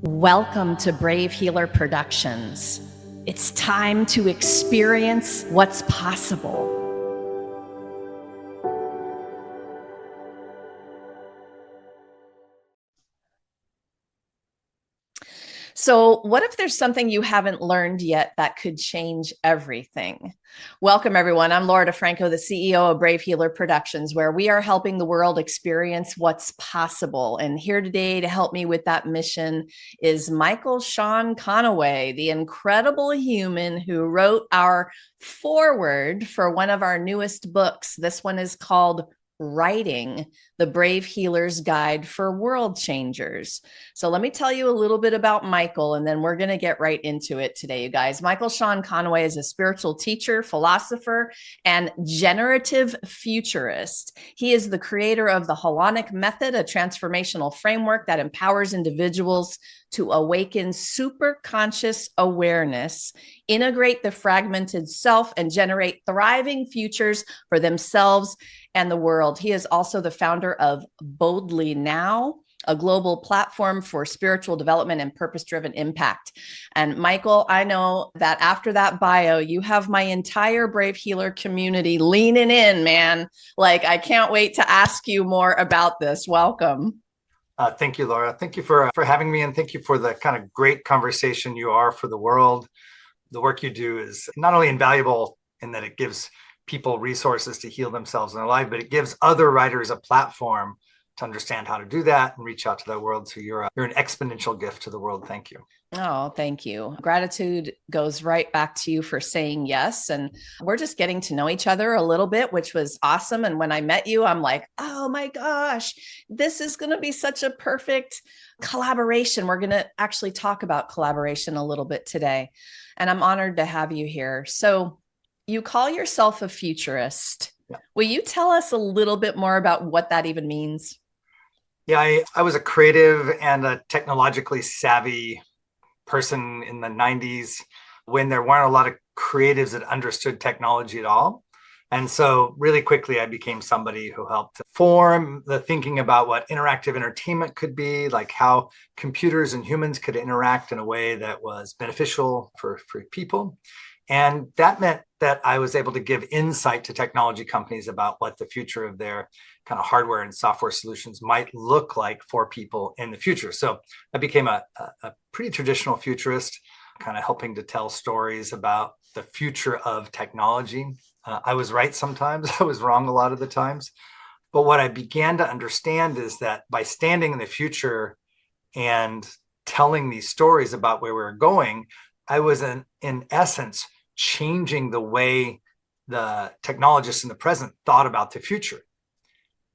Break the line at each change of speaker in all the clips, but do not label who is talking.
Welcome to Brave Healer Productions. It's time to experience what's possible. So, what if there's something you haven't learned yet that could change everything? Welcome, everyone. I'm Laura DeFranco, the CEO of Brave Healer Productions, where we are helping the world experience what's possible. And here today to help me with that mission is Michael Sean Conaway, the incredible human who wrote our foreword for one of our newest books. This one is called Writing, the Brave Healer's Guide for World Changers. So let me tell you a little bit about Michael, and then we're going to get right into it today, you guys. Michael Sean Conaway is a spiritual teacher, philosopher, and generative futurist. He is the creator of the Holonic Method, a transformational framework that empowers individuals to awaken superconscious awareness, integrate the fragmented self, and generate thriving futures for themselves and the world. He is also the founder of Boldly Now, a global platform for spiritual development and purpose-driven impact. And Michael, I know that after that bio, you have my entire Brave Healer community leaning in, man. Like, I can't wait to ask you more about this. Welcome.
Thank you, Laura. Thank you for having me, and thank you for the kind of great conversation you are for the world. The work you do is not only invaluable in that it gives people resources to heal themselves in their life, but it gives other writers a platform to understand how to do that and reach out to the world. So you're an exponential gift to the world. Thank you.
Oh, thank you. Gratitude goes right back to you for saying yes. And we're just getting to know each other a little bit, which was awesome. And when I met you, I'm like, oh my gosh, this is going to be such a perfect collaboration. We're going to actually talk about collaboration a little bit today. And I'm honored to have you here. So you call yourself a futurist. Yeah. Will you tell us a little bit more about what that even means?
Yeah, I was a creative and a technologically savvy person in the 90s when there weren't a lot of creatives that understood technology at all. And so really quickly, I became somebody who helped form the thinking about what interactive entertainment could be, like how computers and humans could interact in a way that was beneficial for people. And that meant that I was able to give insight to technology companies about what the future of their kind of hardware and software solutions might look like for people in the future. So I became a pretty traditional futurist, kind of helping to tell stories about the future of technology. I was right sometimes, I was wrong a lot of the times. But what I began to understand is that by standing in the future and telling these stories about where we were going, I was in essence changing the way the technologists in the present thought about the future.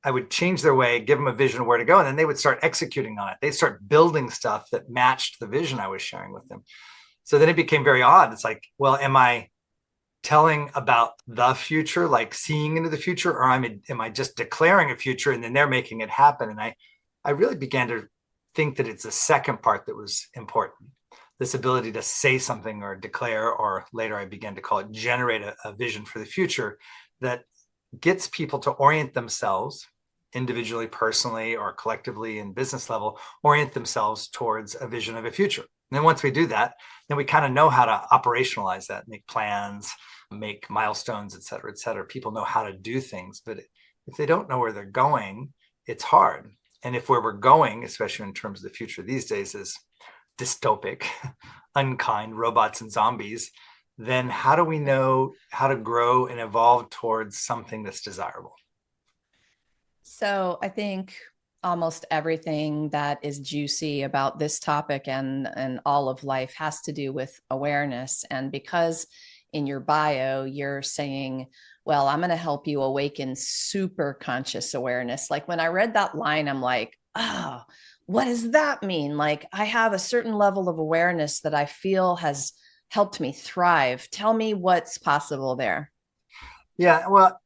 I would change their way, give them a vision of where to go, and then they would start executing on it. They'd start building stuff that matched the vision I was sharing with them. So then it became very odd. It's like, well, am I telling about the future, like seeing into the future, or am I just declaring a future and then they're making it happen? And I really began to think that it's the second part that was important. This ability to say something or declare, or later I began to call it generate a vision for the future that gets people to orient themselves individually, personally, or collectively in business level, orient themselves towards a vision of a future. And then once we do that, then we kind of know how to operationalize that, make plans, make milestones, et cetera, et cetera. People know how to do things, but if they don't know where they're going, it's hard. And if where we're going, especially in terms of the future these days, is dystopic, unkind robots and zombies, then how do we know how to grow and evolve towards something that's desirable?
So I think almost everything that is juicy about this topic and all of life has to do with awareness. And because in your bio, you're saying, well, I'm going to help you awaken super conscious awareness. Like when I read that line, I'm like, oh, what does that mean? Like I have a certain level of awareness that I feel has helped me thrive. Tell me what's possible there.
Yeah, well,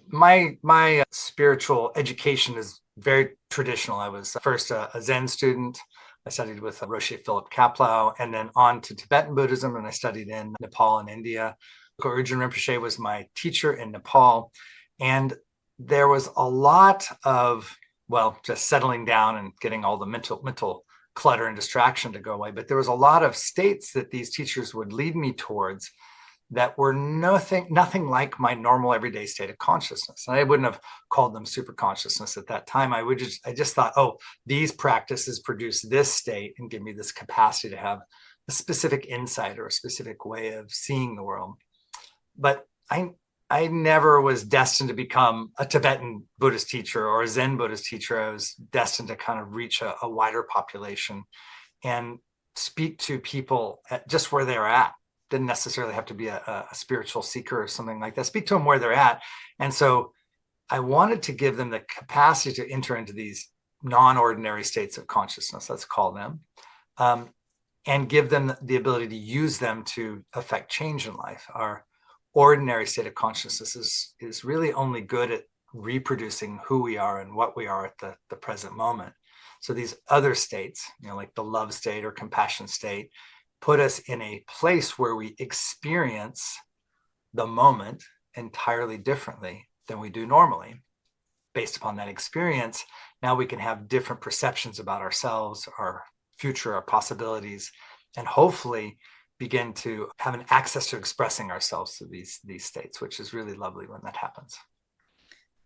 my spiritual education is very traditional. I was first a Zen student. I studied with Roshi Philip Kapleau, and then on to Tibetan Buddhism, and I studied in Nepal and India. Urgyen Rinpoche was my teacher in Nepal, and there was a lot of, well, just settling down and getting all the mental clutter and distraction to go away. But there was a lot of states that these teachers would lead me towards that were nothing like my normal everyday state of consciousness. And I wouldn't have called them super consciousness at that time. I just thought, oh, these practices produce this state and give me this capacity to have a specific insight or a specific way of seeing the world. But I never was destined to become a Tibetan Buddhist teacher or a Zen Buddhist teacher. I was destined to kind of reach a wider population and speak to people at just where they're at. Didn't necessarily have to be a spiritual seeker or something like that. Speak to them where they're at. And so I wanted to give them the capacity to enter into these non-ordinary states of consciousness, let's call them, and give them the ability to use them to affect change in life. Our ordinary state of consciousness is really only good at reproducing who we are and what we are at the present moment. So these other states, like the love state or compassion state, put us in a place where we experience the moment entirely differently than we do normally. Based upon that experience, now we can have different perceptions about ourselves, our future, our possibilities, and hopefully begin to have an access to expressing ourselves through these states, which is really lovely when that happens.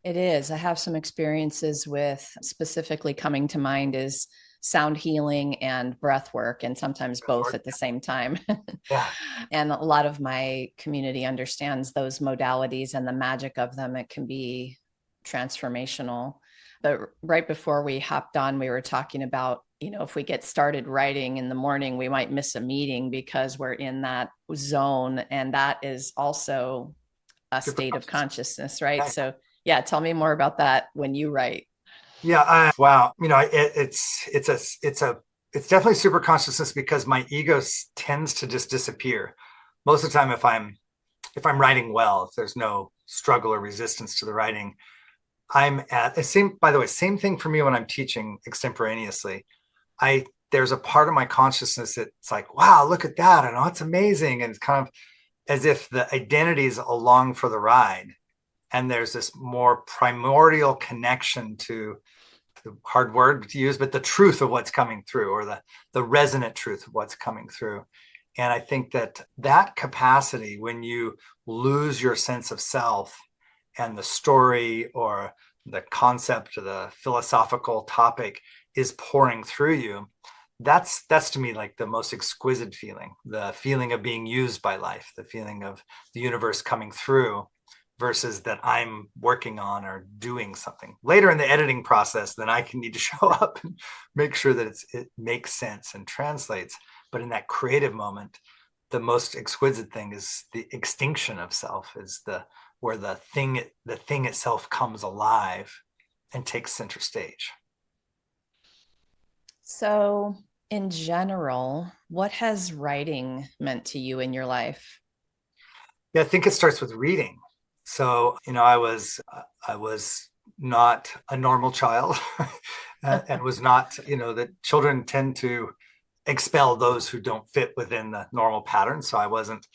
It is. I have some experiences with, specifically coming to mind is sound healing and breath work, and sometimes both at the same time.
Yeah.
And a lot of my community understands those modalities and the magic of them. It can be transformational. But right before we hopped on, we were talking about, if we get started writing in the morning, we might miss a meeting because we're in that zone. And that is also a state of consciousness, right? Yeah. So yeah, tell me more about that when you write.
Yeah. Wow. It's definitely super consciousness because my ego tends to just disappear. Most of the time, if I'm writing well, if there's no struggle or resistance to the writing, I'm at the same, by the way, same thing for me when I'm teaching extemporaneously. There's a part of my consciousness that's like, wow, look at that. And oh, it's amazing. And it's kind of as if the identity is along for the ride. And there's this more primordial connection to the hard word to use, but the truth of what's coming through, or the resonant truth of what's coming through. And I think that capacity, when you lose your sense of self and the story or the concept or the philosophical topic is pouring through you, that's to me like the most exquisite feeling, the feeling of being used by life, the feeling of the universe coming through, versus that I'm working on or doing something. Later in the editing process, then I can need to show up and make sure that it makes sense and translates. But in that creative moment, the most exquisite thing is the extinction of self, is where the thing itself comes alive and takes center stage.
So in general, what has writing meant to you in your life?
Yeah, I think it starts with reading. So, I was not a normal child and was not, that children tend to expel those who don't fit within the normal pattern. So I wasn't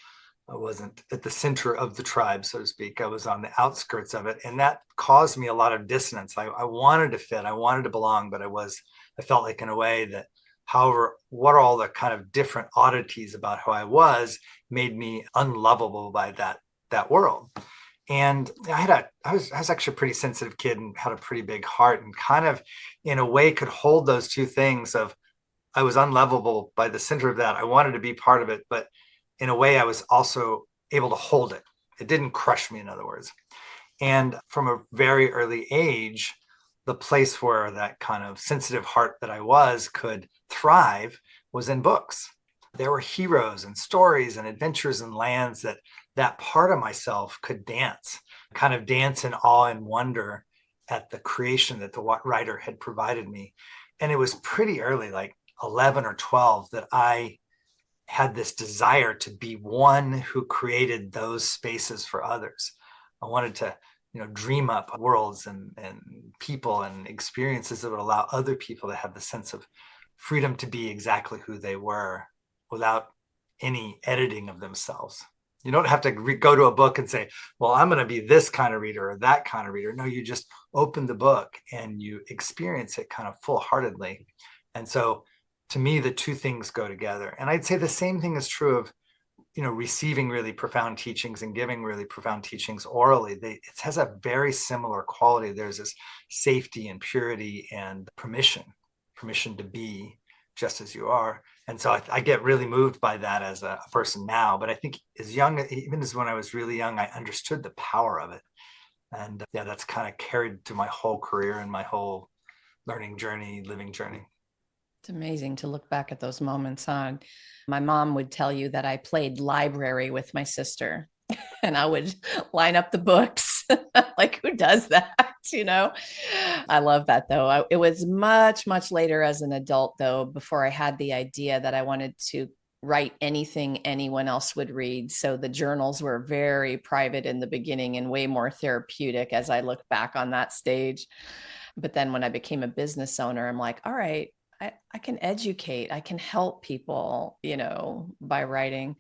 at the center of the tribe, so to speak. I was on the outskirts of it. And that caused me a lot of dissonance. I wanted to fit, I wanted to belong, but I felt like in a way that, however, what are all the kind of different oddities about who I was made me unlovable by that world. And I was actually a pretty sensitive kid and had a pretty big heart, and kind of in a way could hold those two things of, I was unlovable by the center of that. I wanted to be part of it, but in a way I was also able to hold it. It didn't crush me, in other words. And from a very early age, the place where that kind of sensitive heart that I was could thrive was in books. There were heroes and stories and adventures and lands that part of myself could dance in awe and wonder at the creation that the writer had provided me. And it was pretty early, like 11 or 12, that I had this desire to be one who created those spaces for others. I wanted to, dream up worlds and people and experiences that would allow other people to have the sense of freedom to be exactly who they were without any editing of themselves. You don't have to go to a book and say, well, I'm going to be this kind of reader or that kind of reader. No, you just open the book and you experience it kind of full-heartedly. And so to me, the two things go together. And I'd say the same thing is true of, receiving really profound teachings and giving really profound teachings orally. It has a very similar quality. There's this safety and purity and permission to be just as you are. And so I get really moved by that as a person now. But I think as young, even as when I was really young, I understood the power of it. And yeah, that's kind of carried to my whole career and my whole learning journey, living journey.
It's amazing to look back at those moments on. My mom would tell you that I played library with my sister and I would line up the books. Like, who does that? You know, I love that though. It was much, much later as an adult, though, before I had the idea that I wanted to write anything anyone else would read. So the journals were very private in the beginning and way more therapeutic as I look back on that stage. But then when I became a business owner, I'm like, all right, I can educate, I can help people, by writing.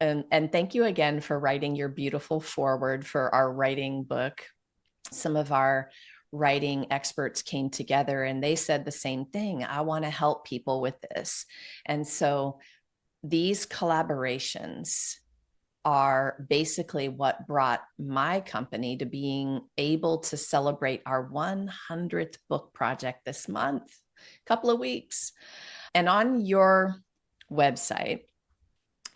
And thank you again for writing your beautiful foreword for our writing book. Some of our writing experts came together and they said the same thing. I want to help people with this. And so these collaborations are basically what brought my company to being able to celebrate our 100th book project this month, couple of weeks. And on your website,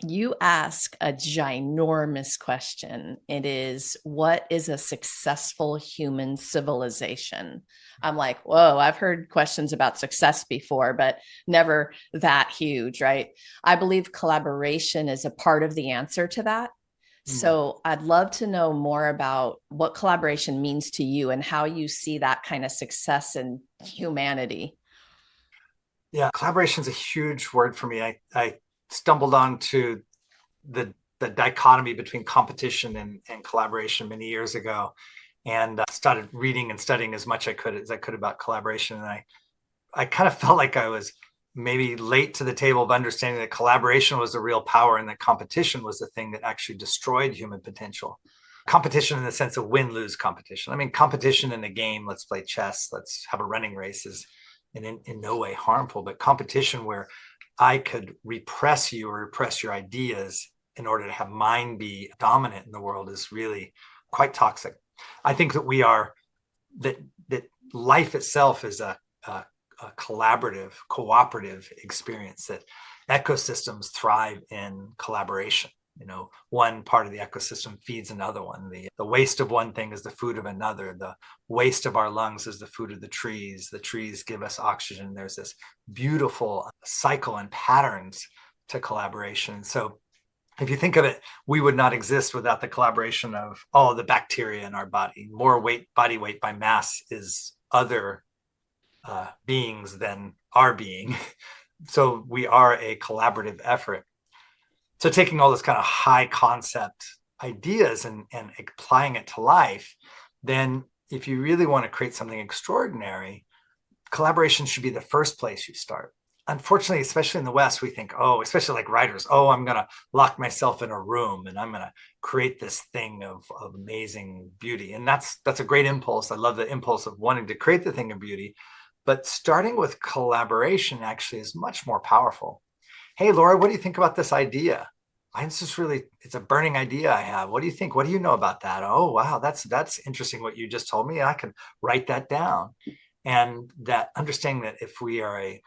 you ask a ginormous question. It is, what is a successful human civilization? I'm like, whoa, I've heard questions about success before, but never that huge, right? I believe collaboration is a part of the answer to that.
Mm.
So I'd love to know more about what collaboration means to you and how you see that kind of success in humanity.
Yeah, collaboration is a huge word for me. I stumbled onto the dichotomy between competition and collaboration many years ago, and started reading and studying as much as I could about collaboration. And I kind of felt like I was maybe late to the table of understanding that collaboration was the real power and that competition was the thing that actually destroyed human potential. Competition in the sense of win-lose competition. I mean, competition in a game, let's play chess, let's have a running race, is in no way harmful, but competition where I could repress you or repress your ideas in order to have mine be dominant in the world is really quite toxic. I think that that life itself is a collaborative, cooperative experience, that ecosystems thrive in collaboration. One part of the ecosystem feeds another one. The waste of one thing is the food of another. The waste of our lungs is the food of the trees. The trees give us oxygen. There's this beautiful cycle and patterns to collaboration. So if you think of it, we would not exist without the collaboration of all the bacteria in our body. More body weight by mass is other beings than our being. So we are a collaborative effort. So taking all this kind of high concept ideas and applying it to life, then if you really want to create something extraordinary, collaboration should be the first place you start. Unfortunately, especially in the West, we think, oh, especially like writers, oh, I'm going to lock myself in a room and I'm going to create this thing of amazing beauty. And that's a great impulse. I love the impulse of wanting to create the thing of beauty. But starting with collaboration actually is much more powerful. Hey, Laura, what do you think about this idea? It's a burning idea I have. What do you think? What do you know about that? Oh, wow, that's interesting what you just told me. I can write that down. And that understanding that if we are a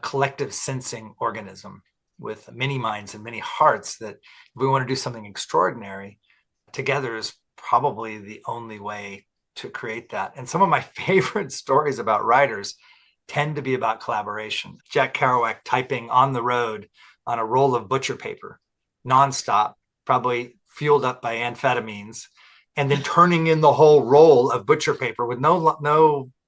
collective sensing organism with many minds and many hearts, that if we want to do something extraordinary, together is probably the only way to create that. And some of my favorite stories about writers tend to be about collaboration. Jack Kerouac typing on the road on a roll of butcher paper, nonstop, probably fueled up by amphetamines, and then turning in the whole roll of butcher paper with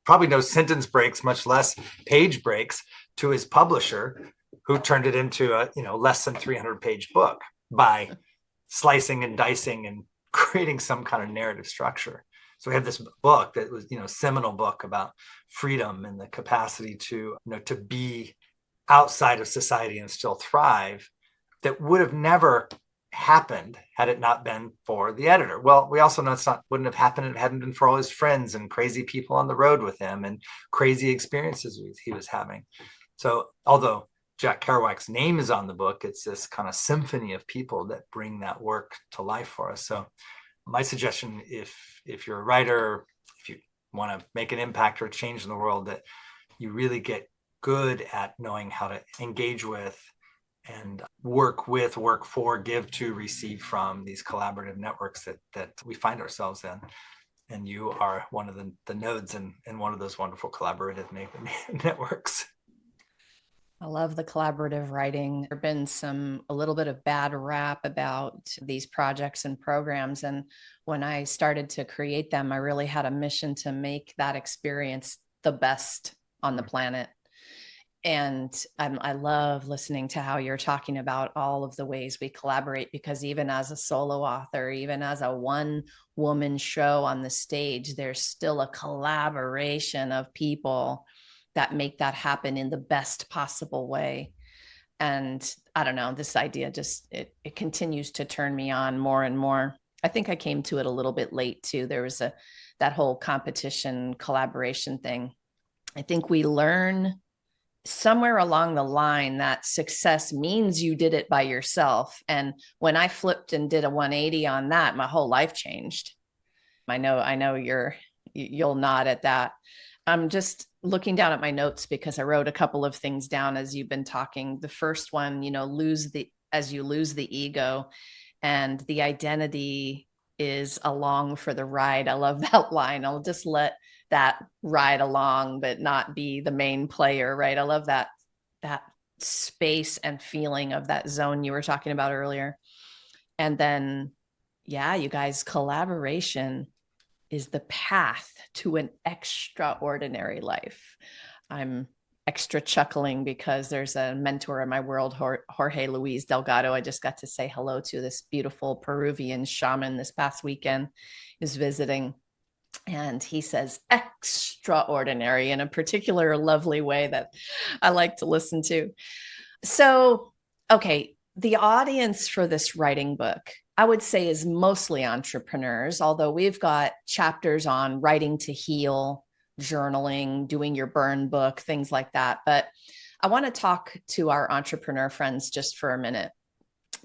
probably no sentence breaks, much less page breaks, to his publisher, who turned it into a less than 300-page book by slicing and dicing and creating some kind of narrative structure. So we have this book that was, seminal book about freedom and the capacity to, to be outside of society and still thrive, that would have never happened had it not been for the editor. Well, we also know wouldn't have happened if it hadn't been for all his friends and crazy people on the road with him and crazy experiences he was having. So although Jack Kerouac's name is on the book, it's this kind of symphony of people that bring that work to life for us. So my suggestion, if you're a writer, if you want to make an impact or change in the world, that you really get good at knowing how to engage with and work with, work for, give to, receive from these collaborative networks that we find ourselves in. And you are one of the nodes in one of those wonderful collaborative networks.
I love the collaborative writing. There's been a little bit of bad rap about these projects and programs. And when I started to create them, I really had a mission to make that experience the best on the planet. And I love listening to how you're talking about all of the ways we collaborate, because even as a solo author, even as a one woman show on the stage, there's still a collaboration of people that make that happen in the best possible way. And I don't know, this idea just, it continues to turn me on more and more. I think I came to it a little bit late too. There was that whole competition collaboration thing. I think we learn somewhere along the line that success means you did it by yourself. And when I flipped and did a 180 on that, my whole life changed. I know you'll nod at that. I'm just looking down at my notes because I wrote a couple of things down as you've been talking. The first one, as you lose the ego, and the identity is along for the ride. I love that line. I'll just let that ride along, but not be the main player, right? I love that space and feeling of that zone you were talking about earlier. And then, yeah, you guys, collaboration is the path to an extraordinary life. I'm extra chuckling because there's a mentor in my world, Jorge Luis Delgado. I just got to say hello to this beautiful Peruvian shaman this past weekend, is visiting. And he says extraordinary in a particular lovely way that I like to listen to. So, okay, the audience for this writing book, I would say, is mostly entrepreneurs, although we've got chapters on writing to heal, journaling, doing your burn book, things like that. But I want to talk to our entrepreneur friends just for a minute,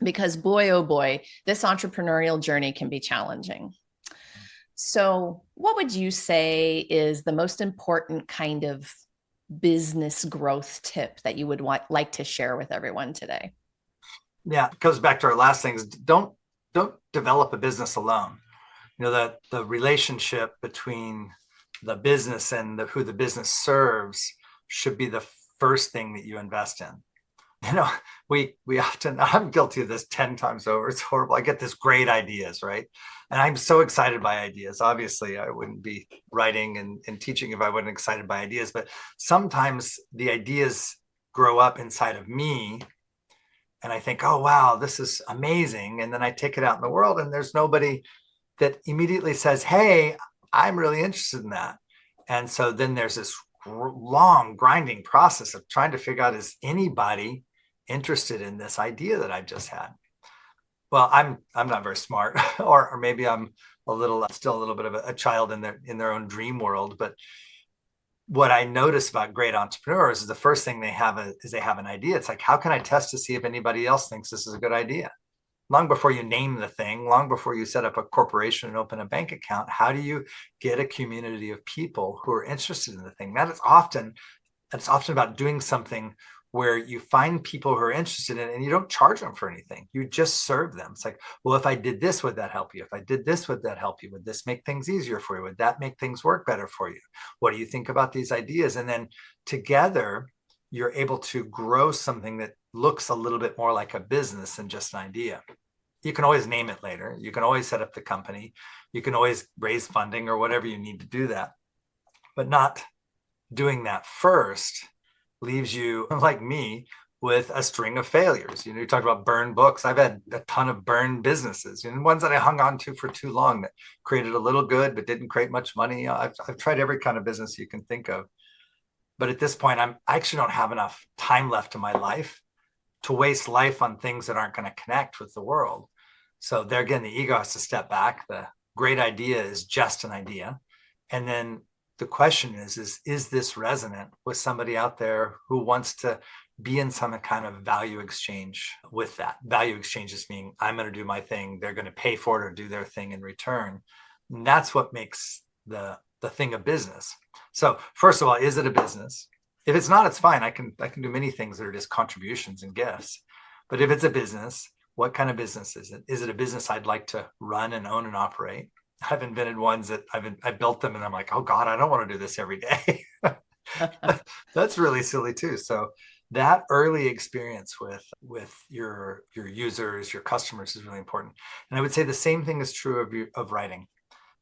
because boy, oh boy, this entrepreneurial journey can be challenging. So, what would you say is the most important kind of business growth tip that you would like to share with everyone today?
Yeah, it goes back to our last things. Don't develop a business alone. The relationship between the business and who the business serves should be the first thing that you invest in. We often, I'm guilty of this 10 times over. It's horrible. I get this great ideas, right? And I'm so excited by ideas. Obviously, I wouldn't be writing and teaching if I wasn't excited by ideas. But sometimes the ideas grow up inside of me and I think, oh, wow, this is amazing. And then I take it out in the world and there's nobody that immediately says, hey, I'm really interested in that. And so then there's this long grinding process of trying to figure out, is anybody interested in this idea that I just had? Well, I'm not very smart, or maybe I'm still a little bit of a child in their own dream world. But what I notice about great entrepreneurs is the first thing they have is they have an idea. It's like, how can I test to see if anybody else thinks this is a good idea? Long before you name the thing, long before you set up a corporation and open a bank account, how do you get a community of people who are interested in the thing? That's often about doing something where you find people who are interested in it and you don't charge them for anything. You just serve them. It's like, well, if I did this, would that help you? If I did this, would that help you? Would this make things easier for you? Would that make things work better for you? What do you think about these ideas? And then together, you're able to grow something that looks a little bit more like a business than just an idea. You can always name it later. You can always set up the company. You can always raise funding or whatever you need to do that. But not doing that first leaves you, like me, with a string of failures. You talk about burn books. I've had a ton of burn businesses, and ones that I hung on to for too long that created a little good but didn't create much money. I've tried every kind of business you can think of. But at this point, I actually don't have enough time left in my life to waste life on things that aren't going to connect with the world. So there again, the ego has to step back. The great idea is just an idea. And then the question is this resonant with somebody out there who wants to be in some kind of value exchange with that? Value exchanges mean I'm going to do my thing, they're going to pay for it or do their thing in return. And that's what makes the thing a business. So first of all, is it a business? If it's not, it's fine. I can do many things that are just contributions and gifts. But if it's a business, what kind of business is it? Is it a business I'd like to run and own and operate? I've invented ones that I built them and I'm like, oh God, I don't want to do this every day. That's really silly too. So that early experience with your users, your customers is really important. And I would say the same thing is true of writing,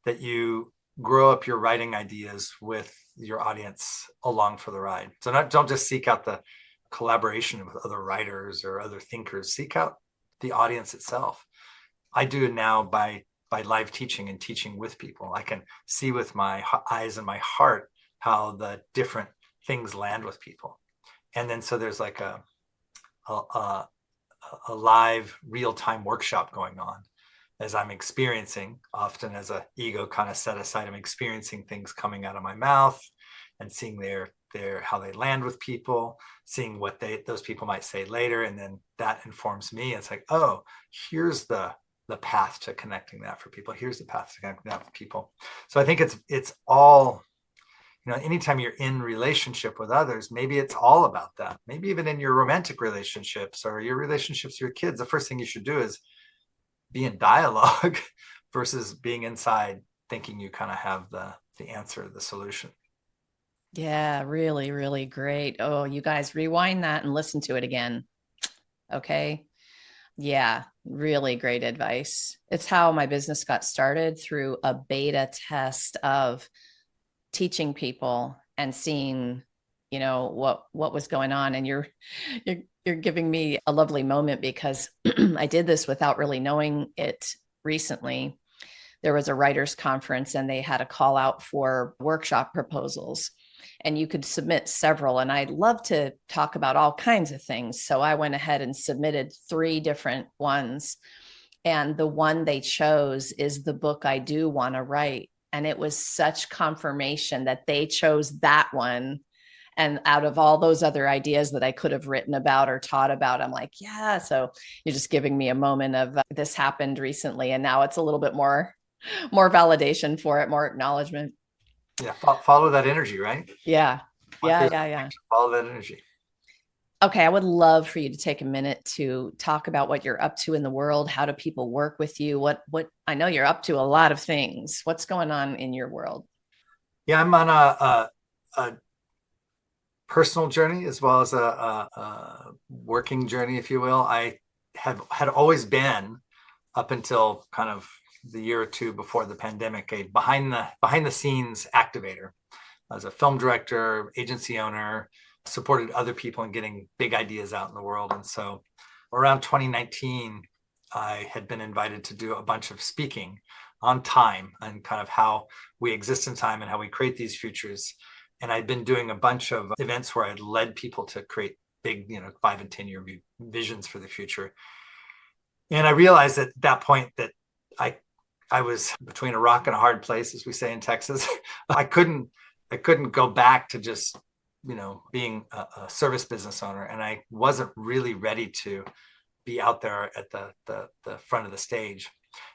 that you grow up your writing ideas with your audience along for the ride. So don't just seek out the collaboration with other writers or other thinkers. Seek out the audience itself. I do it now by live teaching and teaching with people. I can see with my eyes and my heart how the different things land with people. And then so there's like a live real-time workshop going on as I'm experiencing, often as a ego kind of set aside, I'm experiencing things coming out of my mouth and seeing their how they land with people, seeing what those people might say later. And then that informs me. It's like, oh, here's the path to connecting that for people. Here's the path to connecting that for people. So I think it's all, anytime you're in relationship with others, maybe it's all about that. Maybe even in your romantic relationships or your relationships with your kids, the first thing you should do is be in dialogue versus being inside thinking you kind of have the answer, the solution.
Yeah, really, really great. Oh, you guys rewind that and listen to it again. Okay. Yeah, really great advice. It's how my business got started, through a beta test of teaching people and seeing, what was going on. And you're giving me a lovely moment, because I did this without really knowing it recently. There was a writers conference and they had a call out for workshop proposals, and you could submit several. And I love to talk about all kinds of things. So I went ahead and submitted 3 different ones. And the one they chose is the book I do want to write. And it was such confirmation that they chose that one. And out of all those other ideas that I could have written about or taught about, I'm like, yeah. So you're just giving me a moment of this happened recently. And now it's a little bit more validation for it, more acknowledgement.
Yeah, follow that energy, right?
Yeah.
What
Yeah.
feels
Yeah.
like
Yeah.
action, follow that energy.
Okay. I would love for you to take a minute to talk about what you're up to in the world. How do people work with you? What I know you're up to a lot of things. What's going on in your world?
Yeah, I'm on a personal journey as well as a working journey, if you will. I had always been, up until kind of the year or two before the pandemic, a behind the scenes activator. I was a film director, agency owner, supported other people in getting big ideas out in the world. And so around 2019, I had been invited to do a bunch of speaking on time and kind of how we exist in time and how we create these futures. And I'd been doing a bunch of events where I'd led people to create big, 5 and 10 year visions for the future. And I realized at that point that I was between a rock and a hard place, as we say in Texas. I couldn't go back to just, being a service business owner. And I wasn't really ready to be out there at the front of the stage.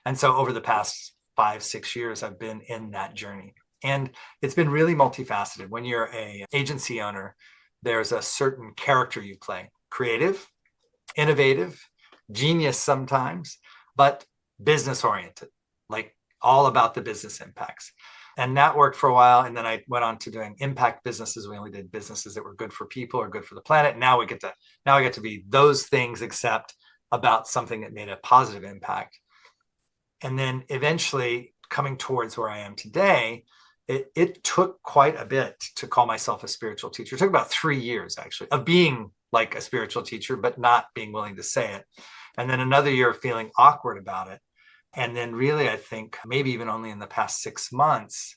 And so over the past 5-6 years, I've been in that journey. And it's been really multifaceted. When you're a agency owner, there's a certain character you play: creative, innovative, genius sometimes, but business oriented, like all about the business impacts. And that worked for a while. And then I went on to doing impact businesses. We only did businesses that were good for people or good for the planet. Now I get to be those things, except about something that made a positive impact. And then eventually, coming towards where I am today, it took quite a bit to call myself a spiritual teacher. It took about 3 years, actually, of being like a spiritual teacher, but not being willing to say it. And then another year of feeling awkward about it. And then really, I think maybe even only in the past 6 months,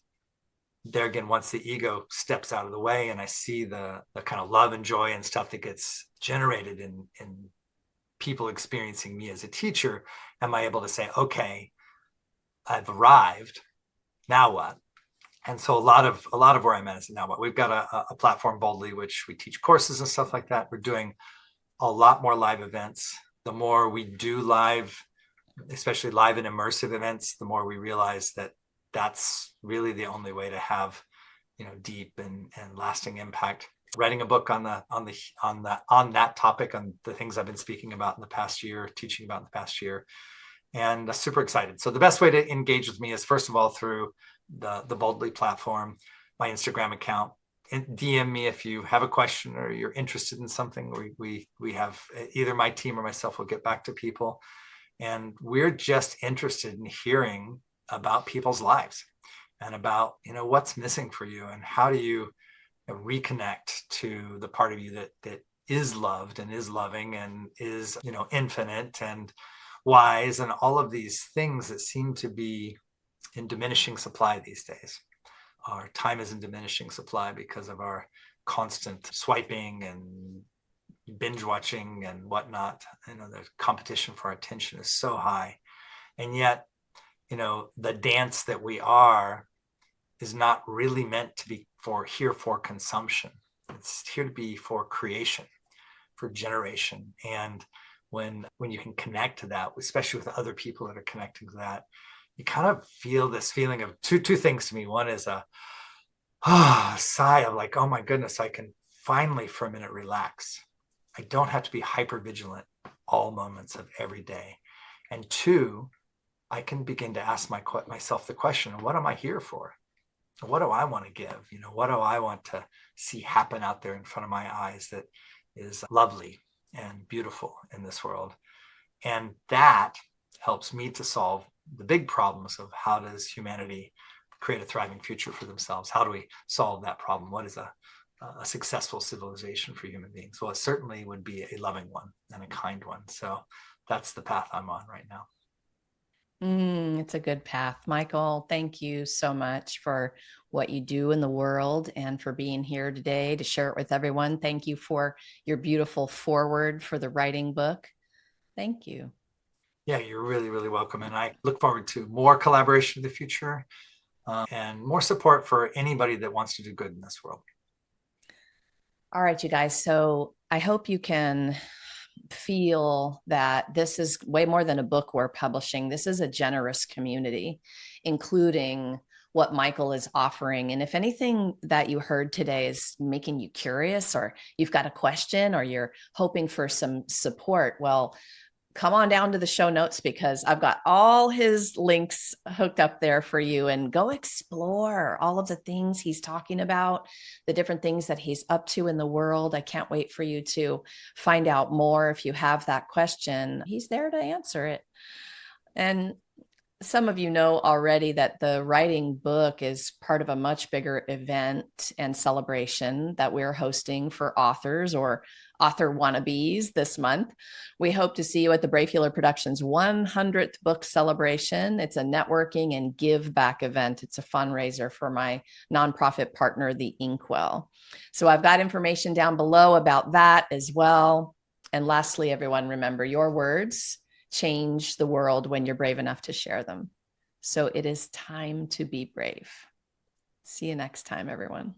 there again, once the ego steps out of the way and I see the kind of love and joy and stuff that gets generated in people experiencing me as a teacher, am I able to say, okay, I've arrived. Now what? And so a lot of where I'm at is now, but we've got a platform Boldly, which we teach courses and stuff like that. We're doing a lot more live events. The more we do live, especially live and immersive events, the more we realize that that's really the only way to have, deep and lasting impact. Writing a book on that topic, on the things I've been speaking about in the past year, teaching about in the past year, and super excited. So the best way to engage with me is, first of all, through the Boldly platform, my Instagram account. And DM me if you have a question or you're interested in something. We have either my team or myself will get back to people, and we're just interested in hearing about people's lives and about what's missing for you, and how do you reconnect to the part of you that is loved and is loving and is infinite and wise, and all of these things that seem to be in diminishing supply these days. Our time is in diminishing supply because of our constant swiping and binge watching and whatnot. The competition for our attention is so high, and yet the dance that we are is not really meant to be for consumption. It's here to be for creation, for generation. And when you can connect to that, especially with other people that are connecting to that, you kind of feel this feeling of two things to me. One is a sigh of like, oh my goodness, I can finally for a minute relax. I don't have to be hyper vigilant all moments of every day. And two, I can begin to ask myself the question, what am I here for? What do I want to give? What do I want to see happen out there in front of my eyes that is lovely and beautiful in this world? And that helps me to solve the big problems of how does humanity create a thriving future for themselves? How do we solve that problem? What is a successful civilization for human beings? Well, it certainly would be a loving one and a kind one. So that's the path I'm on right now.
It's a good path. Michael, thank you so much for what you do in the world and for being here today to share it with everyone. Thank you for your beautiful foreword for the writing book. Thank you.
Yeah, you're really, really welcome. And I look forward to more collaboration in the future, and more support for anybody that wants to do good in this world.
All right, you guys. So I hope you can feel that this is way more than a book we're publishing. This is a generous community, including what Michael is offering. And if anything that you heard today is making you curious, or you've got a question, or you're hoping for some support, well, come on down to the show notes, because I've got all his links hooked up there for you, and go explore all of the things he's talking about, the different things that he's up to in the world. I can't wait for you to find out more. If you have that question, he's there to answer it. And some of you know already that the writing book is part of a much bigger event and celebration that we're hosting for authors or author wannabes this month. We hope to see you at the Brave Healer Productions 100th book celebration. It's a networking and give back event. It's a fundraiser for my nonprofit partner, the Inkwell. So I've got information down below about that as well. And lastly, everyone, remember, your words change the world when you're brave enough to share them. So it is time to be brave. See you next time, everyone.